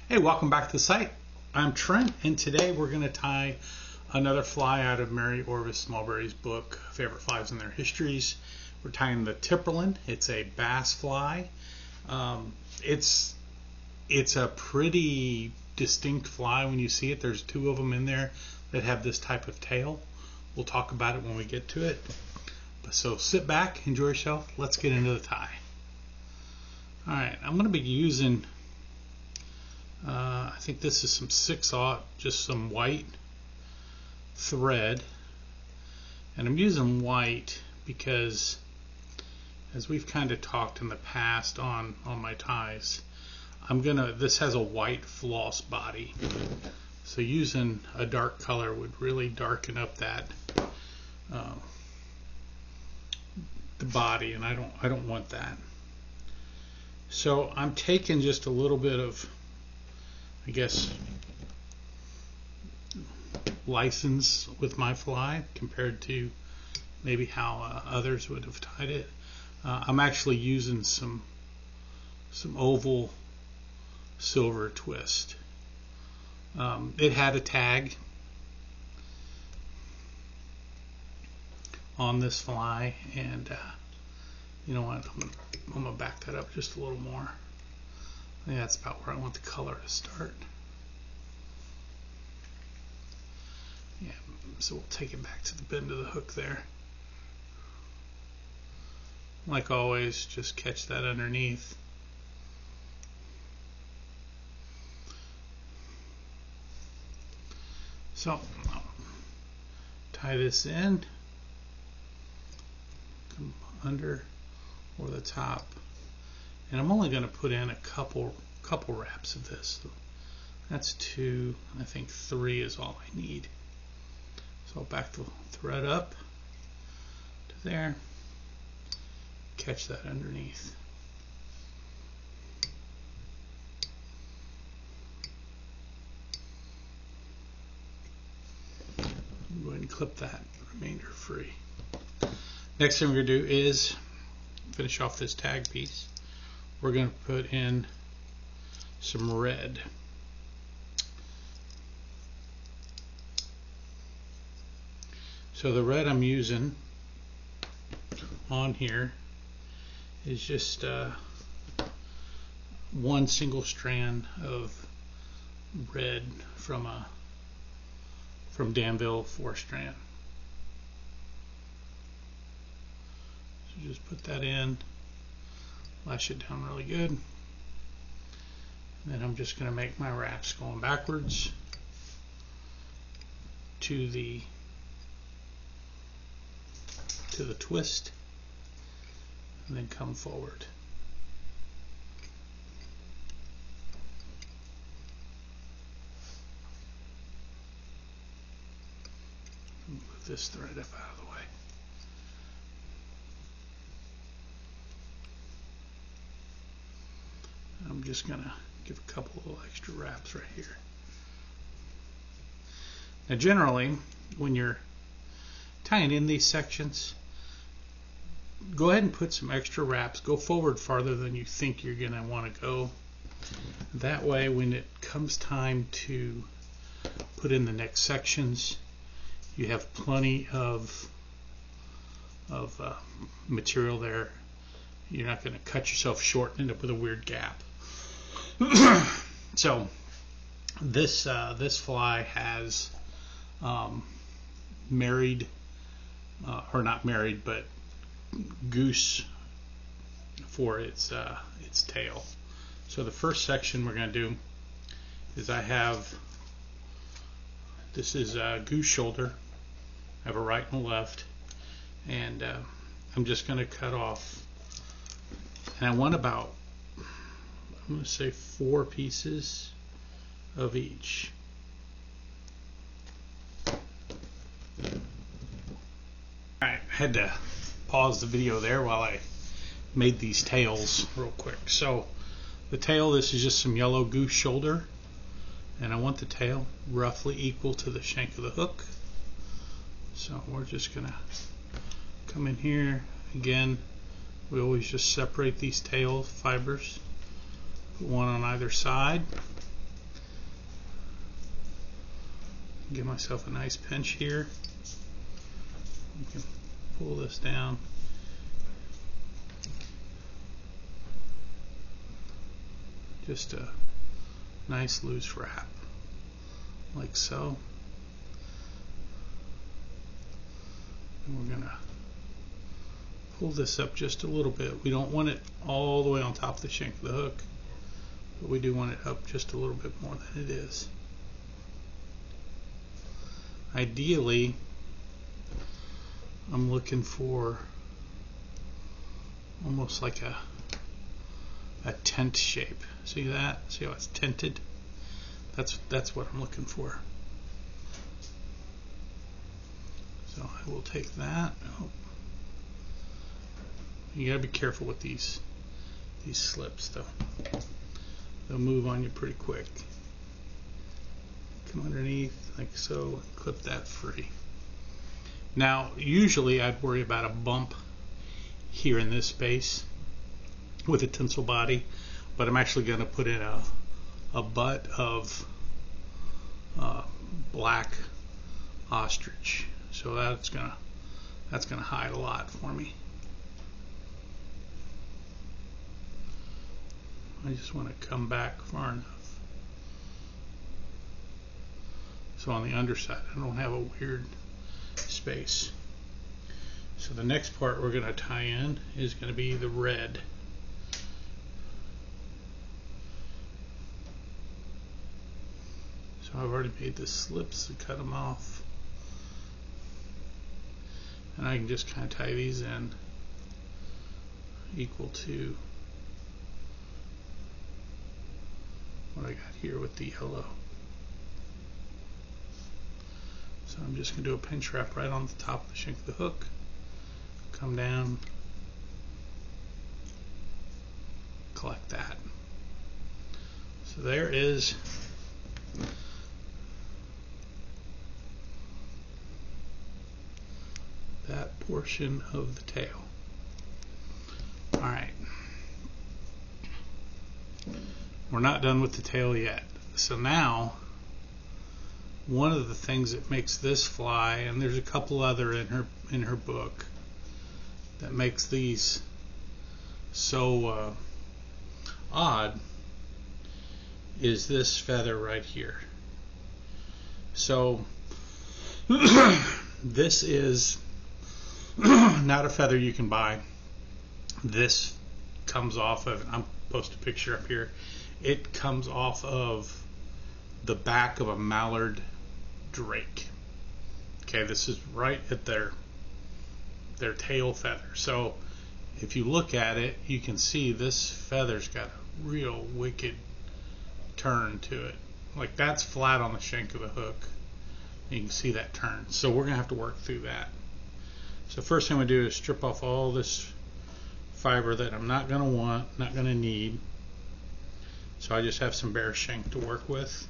Hey, welcome back to the site. I'm Trent, and today we're going to tie another fly out of Mary Orvis Marbury's book, Favorite Flies and Their Histories. We're tying the Tipperlinn. It's a bass fly. It's a pretty distinct fly when you see it. There's two of them in there that have this type of tail. We'll talk about it when we get to it. So sit back, enjoy yourself. Let's get into the tie. Alright, I'm going to be using I think this is some 6/0, just some white thread, and I'm using white because, as we've kind of talked in the past on my ties, this has a white floss body, so using a dark color would really darken up that the body, and I don't want that. So I'm taking just a little bit of, I guess, license with my fly compared to maybe how others would have tied it. I'm actually using some oval silver twist. It had a tag on this fly, and you know what, I'm gonna back that up just a little more. I think that's about where I want the color to start. Yeah, so we'll take it back to the bend of the hook there. Like always, just catch that underneath. So, tie this in, come under or the top. And I'm only going to put in a couple wraps of this. So that's 2. I think 3 is all I need. So I'll back the thread up to there. Catch that underneath. Go ahead and clip that remainder free. Next thing we're going to do is finish off this tag piece. We're going to put in some red. So the red I'm using on here is just one single strand of red from Danville 4-strand. So just put that in. Lash it down really good. And then I'm just going to make my wraps going backwards to the twist, and then come forward. Move this thread up out of the way. I'm just going to give a couple of extra wraps right here. Now generally, when you're tying in these sections, go ahead and put some extra wraps. Go forward farther than you think you're going to want to go. That way, when it comes time to put in the next sections, you have plenty of material there. You're not going to cut yourself short and end up with a weird gap. So this fly has married, or not married, but goose for its tail. So the first section we're going to do is this is a goose shoulder. I have a right and a left, and I'm just going to cut off, and I want about, I'm going to say 4 pieces of each. Alright, I had to pause the video there while I made these tails real quick. So the tail, this is just some yellow goose shoulder, and I want the tail roughly equal to the shank of the hook. So we're just going to come in here. Again, we always just separate these tail fibers, put one on either side. Give myself a nice pinch here. You can pull this down. Just a nice loose wrap, like so. And we're gonna pull this up just a little bit. We don't want it all the way on top of the shank of the hook, but we do want it up just a little bit more than it is. Ideally, I'm looking for almost like a tent shape. See that? See how it's tinted? That's what I'm looking for. So I will take that. Oh. You gotta be careful with these slips though. They'll move on you pretty quick. Come underneath like so, clip that free. Now usually I'd worry about a bump here in this space with a tinsel body, but I'm actually going to put in a butt of black ostrich, so that's gonna hide a lot for me. I just want to come back far enough so on the underside I don't have a weird space. So the next part we're going to tie in is going to be the red. So I've already made the slips to cut them off, and I can just kind of tie these in equal to what I got here with the yellow. So I'm just going to do a pinch wrap right on the top of the shank of the hook, come down, collect that. So there is that portion of the tail. Alright, we're not done with the tail yet. So now one of the things that makes this fly, and there's a couple other in her book that makes these so odd, is this feather right here. So this is not a feather you can buy. This comes off of, I'll post a picture up here, it comes off of the back of a mallard drake. Okay, this is right at their tail feather. So if you look at it, you can see this feather's got a real wicked turn to it. Like that's flat on the shank of the hook. You can see that turn. So we're gonna have to work through that. So first thing we do is strip off all this fiber that I'm not gonna want, not gonna need. So I just have some bare shank to work with,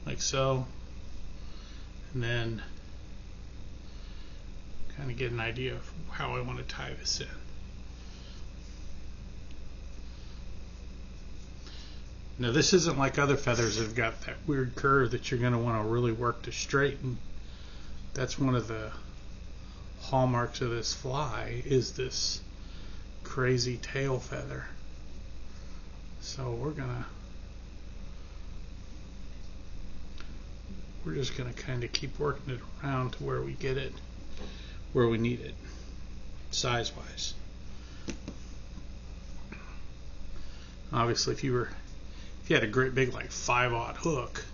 like so, and then kind of get an idea of how I want to tie this in. Now this isn't like other feathers that have got that weird curve that you're going to want to really work to straighten. That's one of the hallmarks of this fly, is this crazy tail feather. So we're just gonna kind of keep working it around to where we get it where we need it, size wise. Obviously if you had a great big like 5/0 hook,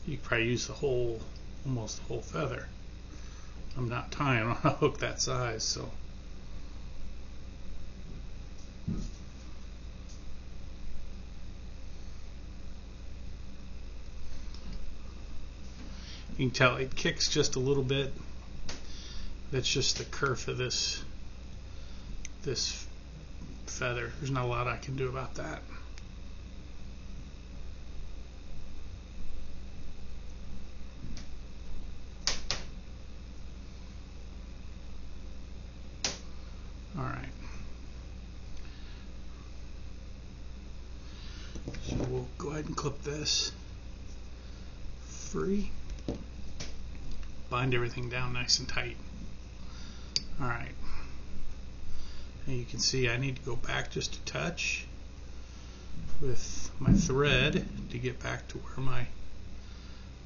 you could probably use almost the whole feather. I'm not tying on a hook that size, so you can tell it kicks just a little bit. That's just the kerf of this feather. There's not a lot I can do about that. All right. So we'll go ahead and clip this. free. Bind everything down nice and tight. Alright. And you can see I need to go back just a touch with my thread to get back to where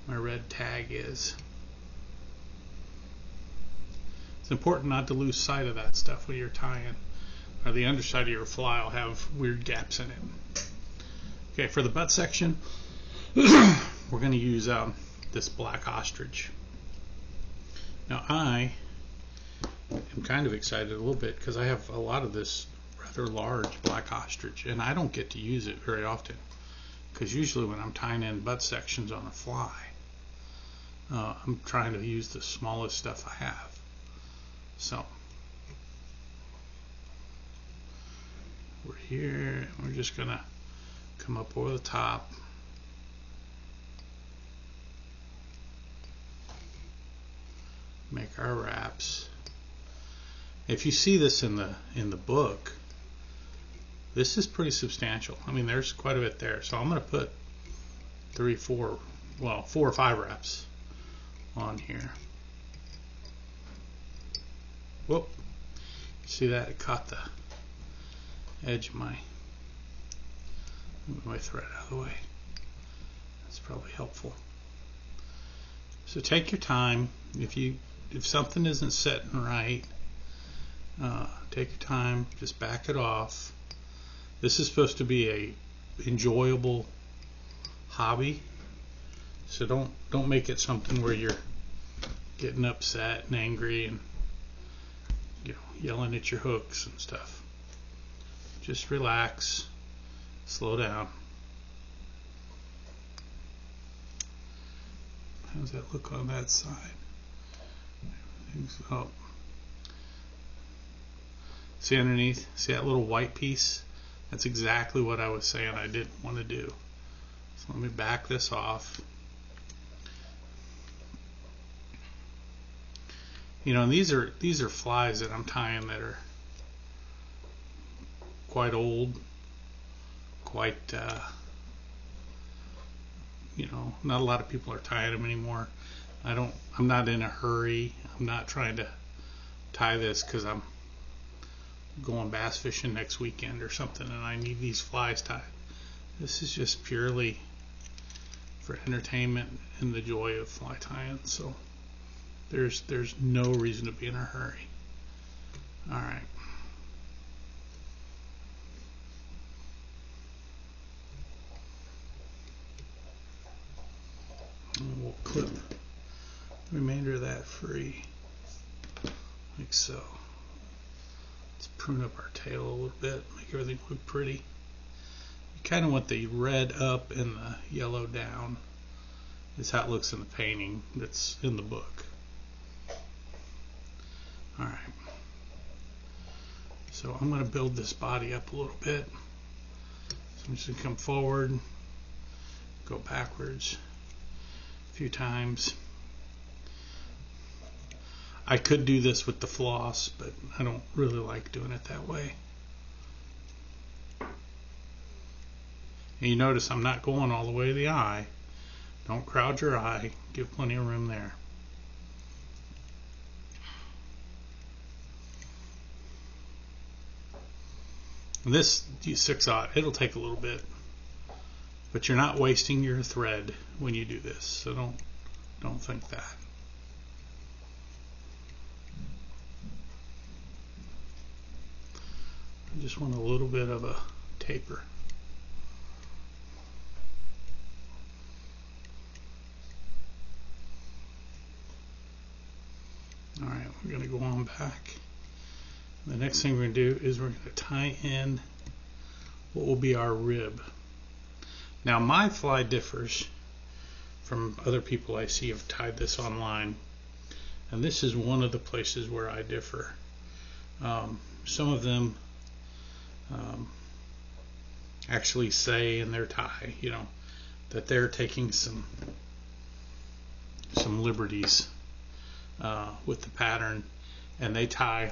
my red tag is. It's important not to lose sight of that stuff when you're tying, or the underside of your fly will have weird gaps in it. Okay, for the butt section, we're going to use this black ostrich. Now I am kind of excited a little bit because I have a lot of this rather large black ostrich, and I don't get to use it very often because usually when I'm tying in butt sections on a fly, I'm trying to use the smallest stuff I have. So we're here, and we're just gonna come up over the top. Make our wraps. If you see this in the book, this is pretty substantial. I mean, there's quite a bit there. So I'm gonna put 4 or 5 wraps on here. Whoop. See that? It caught the edge of my thread out of the way. That's probably helpful. So take your time. If something isn't setting right, take your time, just back it off. This is supposed to be a enjoyable hobby, so don't make it something where you're getting upset and angry and yelling at your hooks and stuff. Just relax, slow down. How does that look on that side? Everything's up. See underneath? See that little white piece? That's exactly what I was saying I didn't want to do. So let me back this off. And these are flies that I'm tying that are quite old, quite not a lot of people are tying them anymore. I'm not in a hurry. I'm not trying to tie this because I'm going bass fishing next weekend or something and I need these flies tied. This is just purely for entertainment and the joy of fly tying. So there's no reason to be in a hurry. All right. And we'll clip the remainder of that free, like so. Let's prune up our tail a little bit, make everything look pretty. You kind of want the red up and the yellow down. Is how it looks in the painting that's in the book. Alright, so I'm going to build this body up a little bit. So I'm just going to come forward, go backwards a few times. I could do this with the floss, but I don't really like doing it that way. And you notice I'm not going all the way to the eye. Don't crowd your eye, give plenty of room there. This 6/0, it'll take a little bit, but you're not wasting your thread when you do this, so don't think that. I just want a little bit of a taper. All right, we're going to go on back. The next thing we're going to do is we're going to tie in what will be our rib. Now my fly differs from other people I see have tied this online, and this is one of the places where I differ. Some of them actually say in their tie, that they're taking some liberties with the pattern, and they tie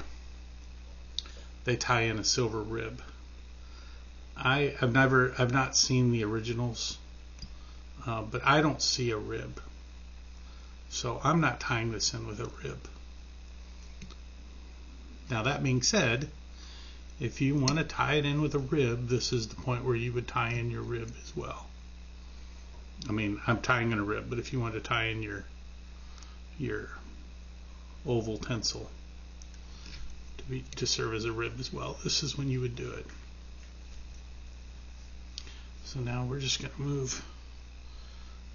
in a silver rib. I've not seen the originals, but I don't see a rib. So I'm not tying this in with a rib. Now that being said, if you want to tie it in with a rib, this is the point where you would tie in your rib as well. I mean, I'm tying in a rib, but if you want to tie in your oval tinsel to serve as a rib as well, this is when you would do it. So now we're just going to move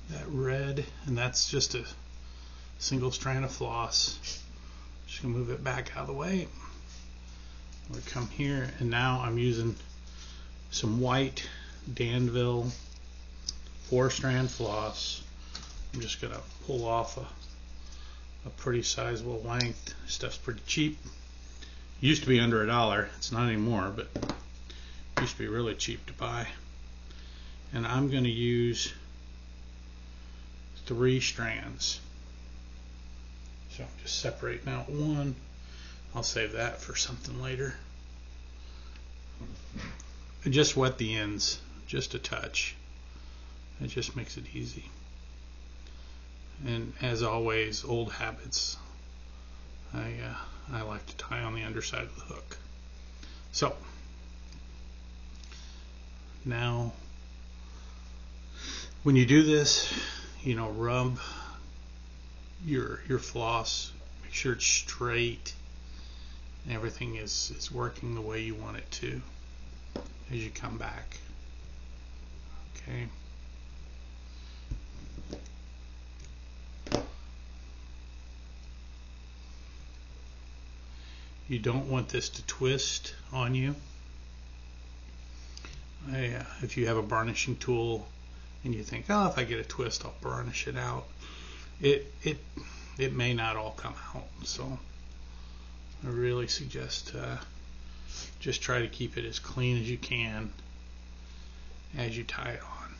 that red, and that's just a single strand of floss. Just going to move it back out of the way. We come here, and now I'm using some white Danville 4-strand floss. I'm just going to pull off a pretty sizable length. Stuff's pretty cheap. Used to be under $1. It's not anymore, but it used to be really cheap to buy. And I'm going to use 3 strands. So I'm just separating out one. I'll save that for something later. I just wet the ends just a touch. It just makes it easy. And as always, old habits. I like to tie on the underside of the hook. So now when you do this, rub your floss, make sure it's straight, and everything is working the way you want it to as you come back. Okay. You don't want this to twist on you. If you have a varnishing tool and you think, oh, if I get a twist, I'll burnish it out, it may not all come out. So I really suggest just try to keep it as clean as you can as you tie it on.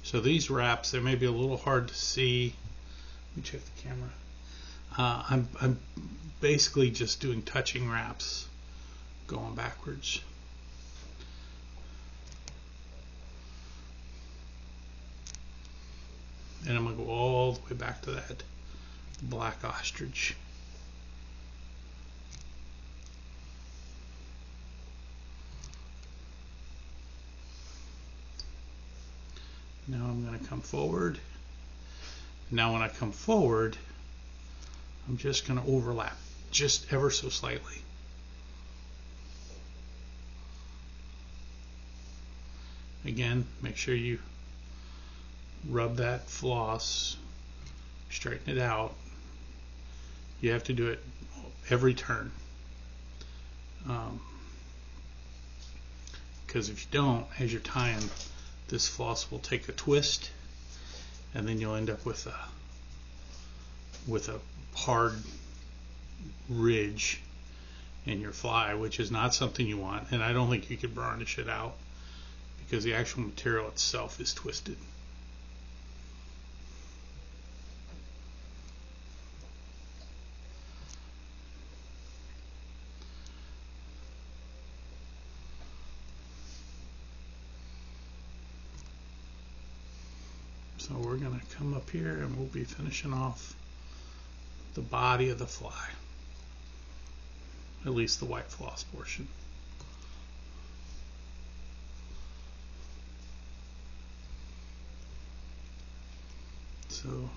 So these wraps, they may be a little hard to see. Let me check the camera. I'm basically just doing touching wraps going backwards. And I'm going to go all the way back to that black ostrich. Now I'm going to come forward. Now when I come forward, I'm just going to overlap just ever so slightly. Again, make sure you rub that floss, straighten it out. You have to do it every turn, because if you don't, as you're tying, this floss will take a twist, and then you'll end up with a hard ridge in your fly, which is not something you want, and I don't think you could burnish it out because the actual material itself is twisted. So we're going to come up here and we'll be finishing off the body of the fly, at least the white floss portion. So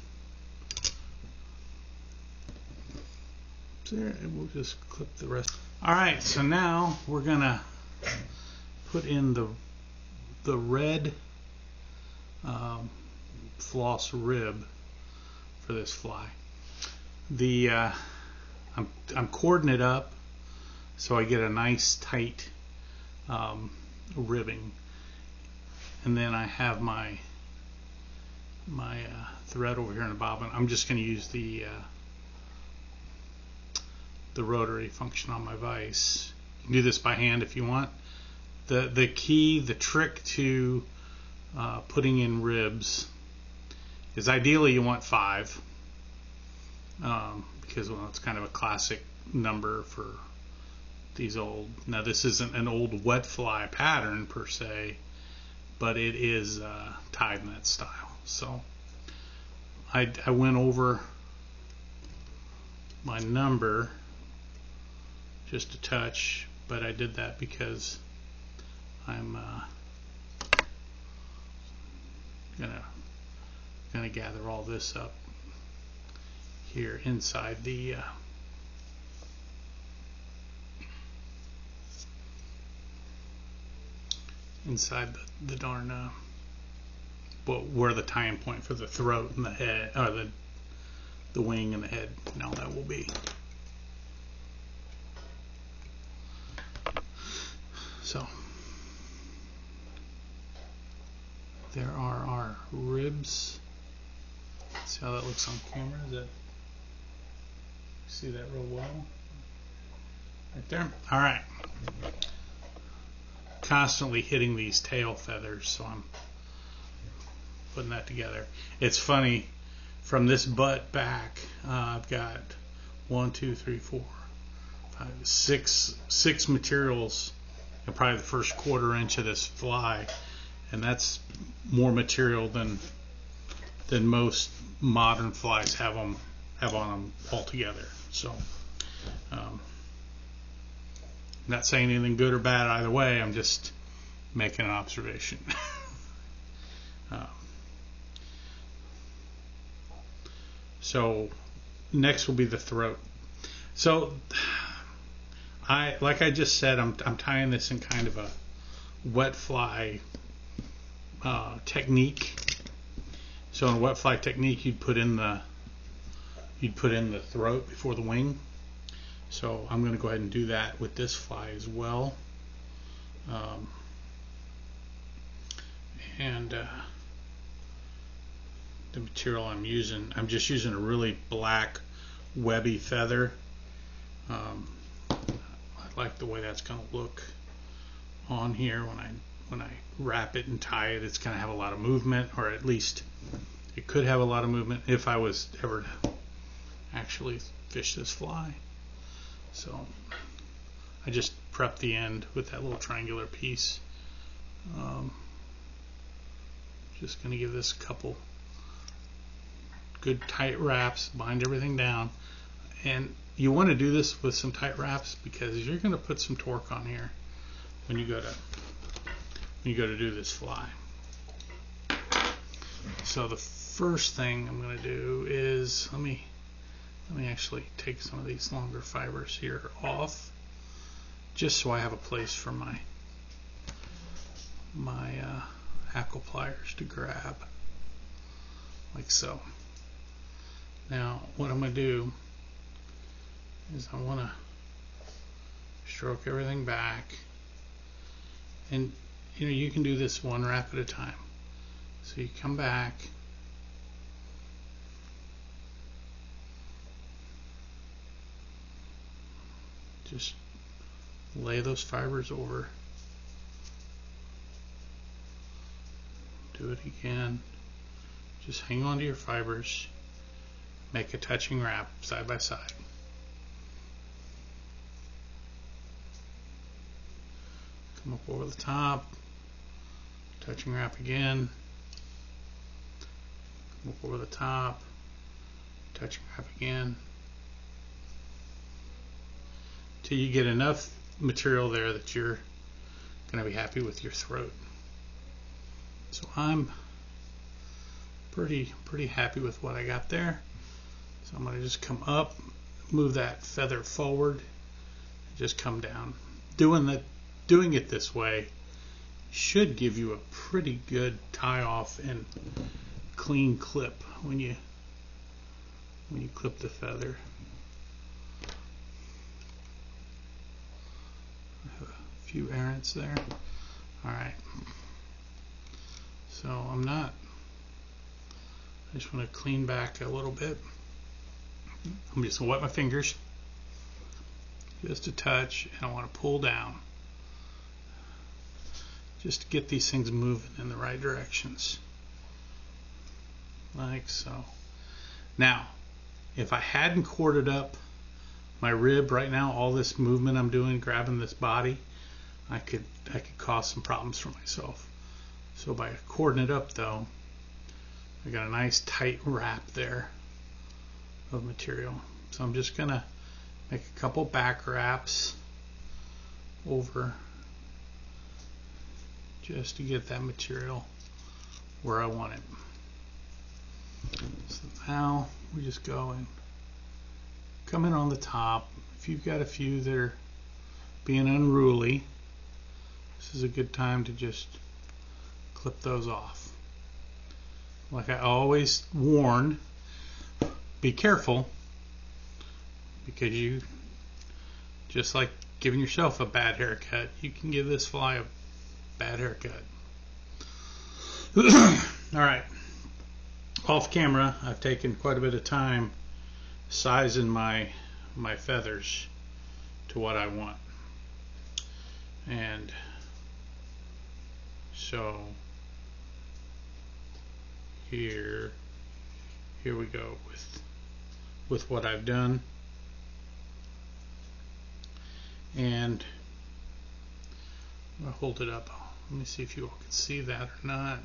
there, and we'll just clip the rest. Alright, so now we're going to put in the red floss rib for this fly. I'm cording it up so I get a nice tight ribbing, and then I have my thread over here in the bobbin. I'm just going to use the rotary function on my vise. You can do this by hand if you want. The trick to putting in ribs is ideally you want 5, because it's kind of a classic number for these old. Now this isn't an old wet fly pattern per se, but it is tied in that style. So I went over my number just a touch, but I did that because I'm gonna gather all this up here inside the darn where the tying point for the throat and the head, or the wing and the head, now that will be. So there are our ribs. See how that looks on camera? See that real well? Right there. All right. Constantly hitting these tail feathers, so I'm putting that together. It's funny, from this butt back, I've got 1, 2, 3, 4, 5, 6 materials, and probably the first 1/4 inch of this fly, and that's more material than most modern flies have on them altogether. So I'm not saying anything good or bad either way. I'm just making an observation. So next will be the throat. So like I just said, I'm tying this in kind of a wet fly technique. So in a wet fly technique, you'd put in the throat before the wing. So I'm going to go ahead and do that with this fly as well. The material I'm just using a really black webby feather. I like the way that's going to look on here when I wrap it and tie it. It's going to have a lot of movement, or at least it could have a lot of movement if I was ever to actually fish this fly. So I just prep the end with that little triangular piece. Just going to give this a couple good tight wraps, bind everything down. And you want to do this with some tight wraps because you're going to put some torque on here when you go to do this fly. So the first thing I'm going to do is let me actually take some of these longer fibers here off, just so I have a place for my hackle pliers to grab, like so. Now what I'm going to do is I want to stroke everything back, and you can do this one wrap at a time. So you come back, just lay those fibers over, do it again, just hang on to your fibers, make a touching wrap side by side. Come up over the top, touching wrap again, come up over the top, touching wrap again, till you get enough material there that you're going to be happy with your throat. So I'm pretty happy with what I got there. So I'm going to just come up, move that feather forward, and just come down. Doing it this way should give you a pretty good tie off and clean clip when you clip the feather. I have a few errants there. Alright. So I just want to clean back a little bit. I'm just going to wet my fingers just a touch, and I want to pull down just to get these things moving in the right directions, like so. Now if I hadn't corded up my rib right now, all this movement I'm doing grabbing this body, I could cause some problems for myself. So by cording it up though, I got a nice tight wrap there of material. So I'm just gonna make a couple back wraps over just to get that material where I want it. So now we just go and come in on the top. If you've got a few that are being unruly, this is a good time to just clip those off. Like I always warn, be careful, because you, just like giving yourself a bad haircut, you can give this fly a bad haircut. Alright, off camera I've taken quite a bit of time sizing my feathers to what I want, and so here we go with what I've done. And I'll hold it up. Let me see if you all can see that or not.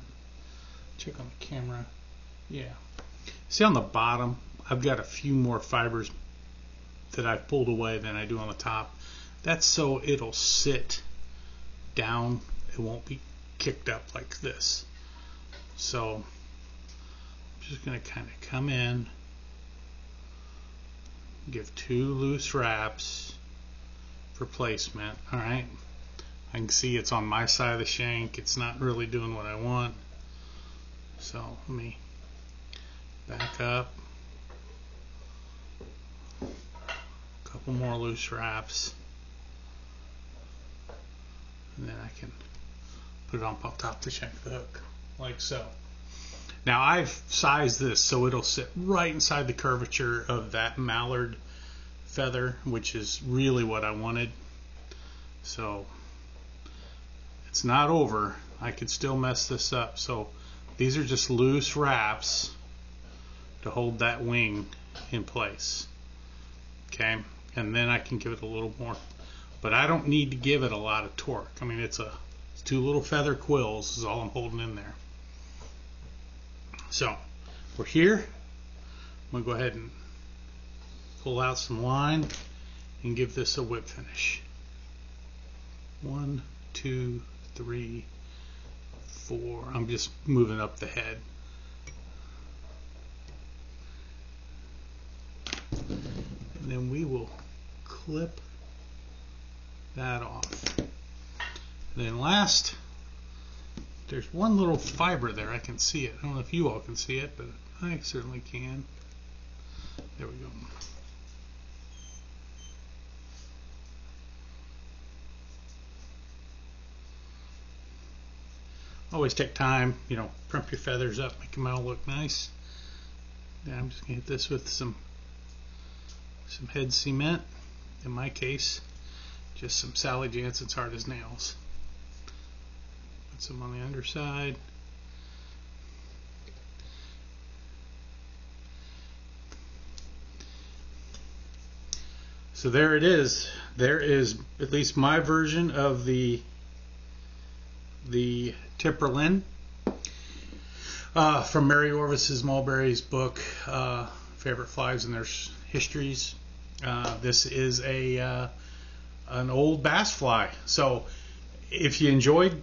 Check on the camera. Yeah. See on the bottom, I've got a few more fibers that I've pulled away than I do on the top. That's so it'll sit down. It won't be kicked up like this. So I'm just going to kind of come in, give 2 loose wraps for placement. Alright, I can see it's on my side of the shank. It's not really doing what I want. So let me back up. A couple more loose wraps. And then I can put it on top of the shank of the hook, like so. Now I've sized this so it'll sit right inside the curvature of that mallard feather, which is really what I wanted. So it's not over. I could still mess this up. So these are just loose wraps to hold that wing in place. Okay, and then I can give it a little more, but I don't need to give it a lot of torque. I mean, it's 2 little feather quills is all I'm holding in there. So we're here. I'm gonna go ahead and pull out some line and give this a whip finish. 1, 2, 3, 4. I'm just moving up the head. And then we will clip that off. And then last, there's one little fiber there. I can see it. I don't know if you all can see it, but I certainly can. There we go. Always take time, you know, primp your feathers up, make them all look nice. Then I'm just gonna hit this with some head cement. In my case, just some Sally Jansen's Hard as Nails. Put some on the underside. So there it is. There is at least my version of the Tipperlinn from Mary Orvis Marbury's book, Favorite Flies and Their Histories. This is an old bass fly. So if you enjoyed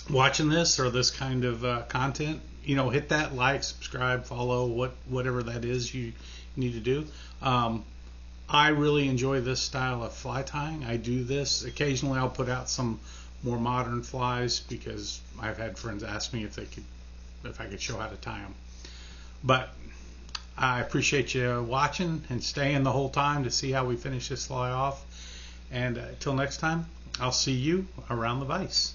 watching this or this kind of content, you know, hit that like, subscribe, follow, whatever that is you need to do. I really enjoy this style of fly tying. I do this occasionally. I'll put out some more modern flies because I've had friends ask me if I could show how to tie them. But I appreciate you watching and staying the whole time to see how we finish this fly off. And until next time, I'll see you around the vise.